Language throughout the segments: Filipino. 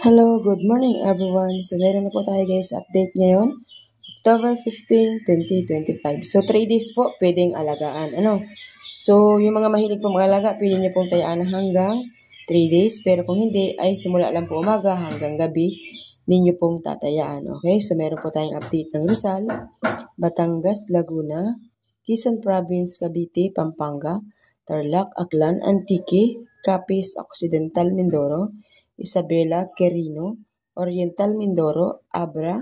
Hello, good morning everyone. So meron na po tayo guys update ngayon. October 15, 2025. So 3 days po pwedeng alagaan. So yung mga mahilig po mag-alaga, pwede nyo pong tayaan hanggang 3 days. Pero kung hindi, ay simula lang po umaga hanggang gabi ninyo pong tatayaan. Okay, so meron po tayong update ng Rizal, Batangas, Laguna, Quezon Province, Cavite, Pampanga, Tarlac, Aklan, Antique, Capiz, Occidental, Mindoro, Isabela, Quirino, Oriental Mindoro, Abra,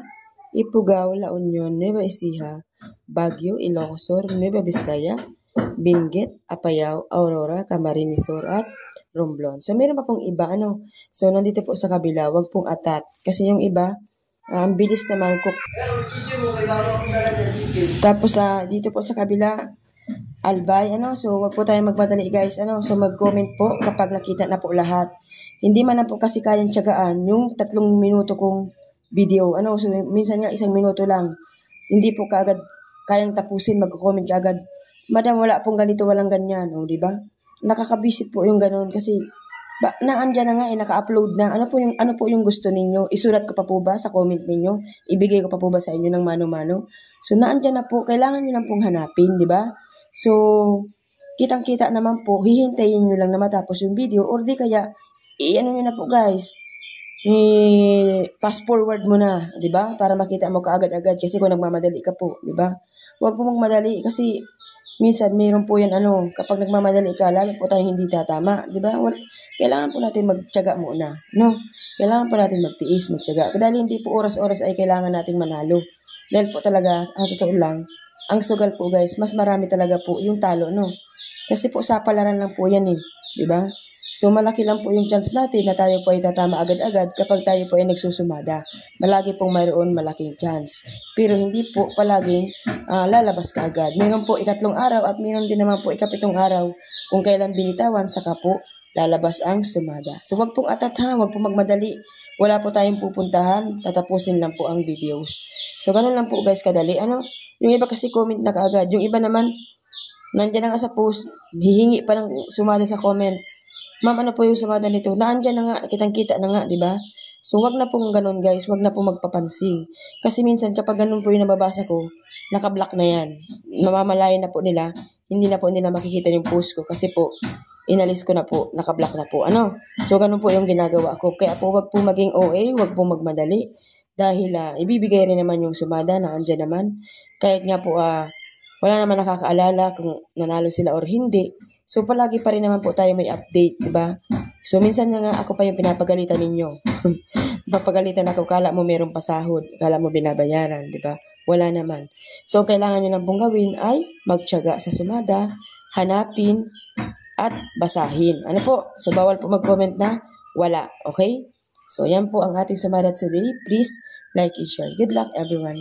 Ifugao, La Union, Nueva Ecija, Baguio, Ilocos Sur, Nueva Vizcaya, Benguet, Apayao, Aurora, Camarines Sur at Romblon. So meron pa pong iba So nandito po sa kabila, wag pong atat kasi yung iba ang bilis naman ko. Tapos dito po sa kabila Albay, so wag po tayong magmadali guys, so mag-comment po kapag nakita na po lahat. Hindi man na po kasi kayang tiyagaan yung 3 minuto kong video, so minsan nga 1 minuto lang. Hindi po kaagad kayang tapusin, mag-comment kaagad. Madam, wala pong ganito, walang ganyan, di ba? Nakakabisit po yung ganun kasi naandyan na nga naka-upload na. Ano po yung gusto ninyo? Isulat ko pa po ba sa comment ninyo? Ibigay ko pa po ba sa inyo ng mano-mano? So naandyan na po, kailangan niyo lang pong hanapin, di ba? So, kitang-kita naman po, hihintayin nyo lang na matapos yung video or di kaya, nyo na po guys, fast forward mo na, di ba? Para makita mo kaagad-agad kasi kung nagmamadali ka po, di ba? Huwag po magmadali kasi minsan mayroon po yan kapag nagmamadali ka, lalo po tayong hindi tatama, di ba? Kailangan po natin magtiyaga muna, no? Kailangan po natin magtiis, magtiyaga. Dahil hindi po oras-oras ay kailangan nating manalo. Dahil po talaga, totoo lang, ang sugal po guys, mas marami talaga po yung talo, no? Kasi po sa palaran lang po yan di ba? So malaki lang po yung chance natin na tayo po ay tatama agad-agad kapag tayo po ay nagsusumada. Malagi pong mayroon malaking chance. Pero hindi po palaging lalabas ka agad. Meron po 3 araw at meron din naman po 7 araw kung kailan binitawan saka po lalabas ang sumada. So wag pong atat wag pong magmadali. Wala po tayong pupuntahan, tatapusin lang po ang videos. So ganun lang po guys kadali. Yung iba kasi comment na kaagad. Yung iba naman, nandiyan na nga sa post, hihingi pa ng sumada sa comment. Ma'am, ano po yung sumada nito? Nandiyan na nga, kitang-kita na nga, di ba? So wag na pong ganun guys, wag na pong magpapansin. Kasi minsan kapag ganun po yung nababasa ko, naka-block na yan. Namamalayan na po nila, hindi na po nila makikita yung post ko kasi po, inalis ko na po, naka-block na po. So ganun po yung ginagawa ko. Kaya po wag po maging OA, wag po magmadali. Dahil ibibigay rin naman yung sumada na andyan naman. Kahit nga po wala naman nakakaalala kung nanalo sila or hindi. So palagi pa rin naman po tayo may update, di ba? So minsan nga ako pa yung pinapagalitan ninyo. Papagalitan ako, kala mo merong pasahod, kala mo binabayaran, di ba? Wala naman. So kailangan nyo lang pong gawin ay magtiyaga sa sumada, hanapin, at basahin. So bawal po mag-comment na wala, okay? So yan po ang ating sumada today. Please like and share. Good luck everyone.